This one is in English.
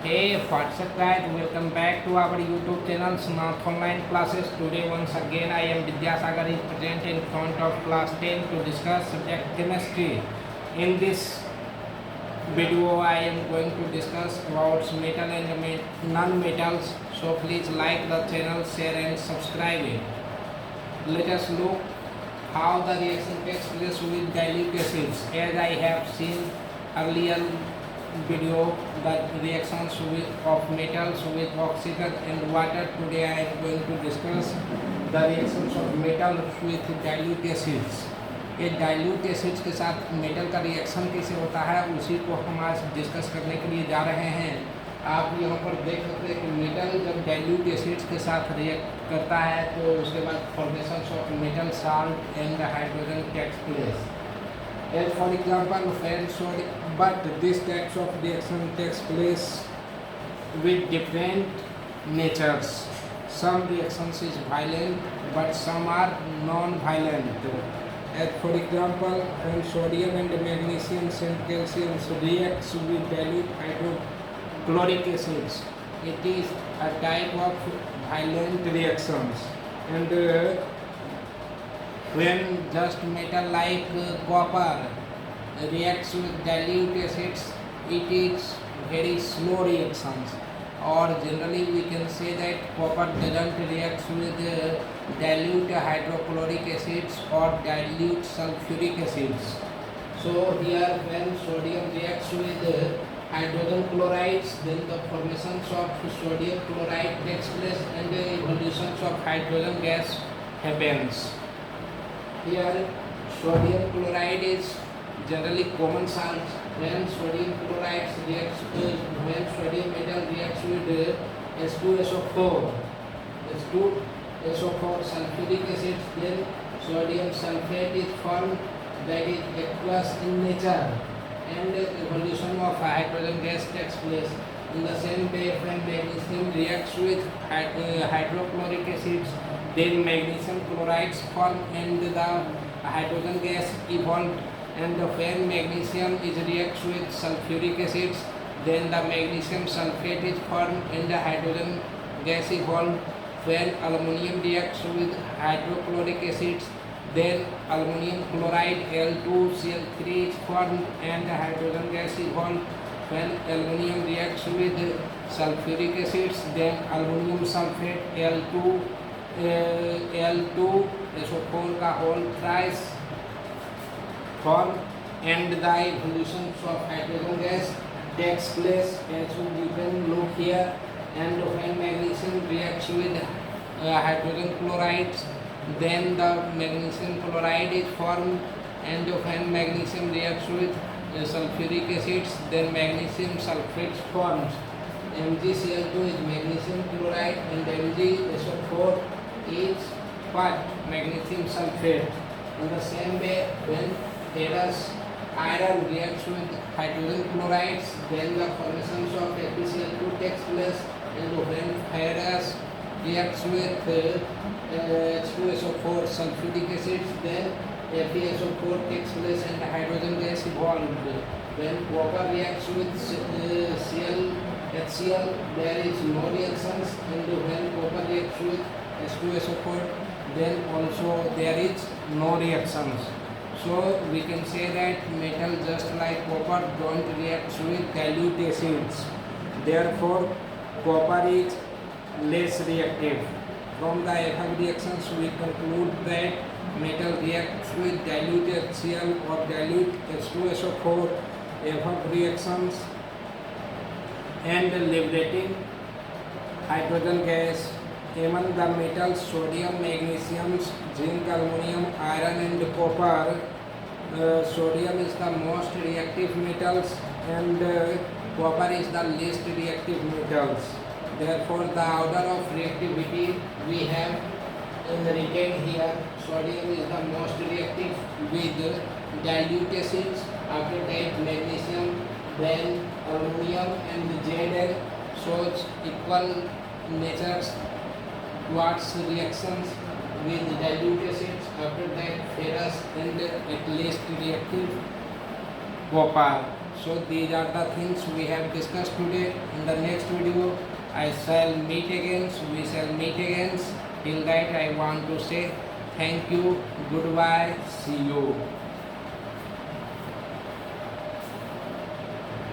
Hey, what's up guys? Welcome back to our YouTube channel Smart Online Classes. Today once again I am Vidyasagar is present in front of class 10 to discuss subject chemistry. In this video I am going to discuss about metal and non-metals. So please like the channel, share and subscribe it. Let us look how the reaction takes place with dilute acids. As I have seen earlier video, the reactions of metals with oxygen and water. Today I am going to discuss the reactions of metals with dilute acids. ये dilute acids के साथ metal का reaction कैसे होता है उसी को हम आज डिस्कस करने के लिए जा रहे हैं। आप यहाँ पर देख सकते हैं कि मेटल जब डाइल्यूट एसिड्स के साथ रिएक्ट करता है तो उसके बाद formation of metal salt and hydrogen takes place. As for example, friends, but this types of reaction takes place with different natures. Some reactions is violent, but some are non-violent. As for example, when sodium and magnesium and calcium reacts with dilute hydrochloric acids, it is a type of violent reactions. And when just metal like copper reacts with dilute acids, it is very slow reactions, or generally we can say that copper doesn't react with dilute hydrochloric acids or dilute sulfuric acids. So here when sodium reacts with hydrogen chlorides, then the formation of sodium chloride takes place and the evolution of hydrogen gas happens. Here sodium chloride is generally common salt. When sodium chloride reacts when sodium metal reacts with H2SO4, H2SO4 sulfuric acid, then sodium sulfate is formed that is aqueous in nature and evolution of hydrogen gas takes place. In the same way, when magnesium reacts with hydrochloric acids, then magnesium chlorides form and the hydrogen gas evolved. And when magnesium is reacts with sulfuric acids, then the magnesium sulfate is formed and the hydrogen gas evolved. When aluminum reacts with hydrochloric acids, then aluminum chloride Al2Cl3 is formed and the hydrogen gas evolved. When aluminum reacts with sulfuric acids, then aluminum sulfate Al2SO4 का whole thrice form and the evolution of hydrogen gas takes place as you can look here. And when magnesium reacts with hydrogen chlorides, then the magnesium chloride is formed, and when magnesium reacts with sulfuric acids, then magnesium sulfate forms. MgCl2 is magnesium chloride and MgSO4 is what? Magnesium sulfate. In the same way, when ferrous iron reacts with hydrogen chlorides, then the formation of FeCl2 takes place, and when ferrous reacts with H2SO4 sulfuric acids, then FeSO4 takes place and hydrogen gas evolved. When copper reacts with HCl, there is no reactions, and when copper reacts with H2SO4, then also there is no reactions. So we can say that metal just like copper don't react with dilute acids. Therefore, copper is less reactive. From the above reactions, we conclude that metal reacts with dilute HCl or dilute H2SO4 above reactions and liberating hydrogen gas. Among the metals, sodium, magnesium, zinc, aluminum, iron and copper, sodium is the most reactive metals and copper is the least reactive metals. Therefore, the order of reactivity we have written here. Sodium is the most reactive with dilute acids, after that magnesium, then aluminum and Zn shows equal natures towards reactions with dilute acids, after that ferrous and at least reactive copper. So these are the things we have discussed today. In the next video, I shall meet again. So we shall meet again. Till that, I want to say thank you, goodbye, see you.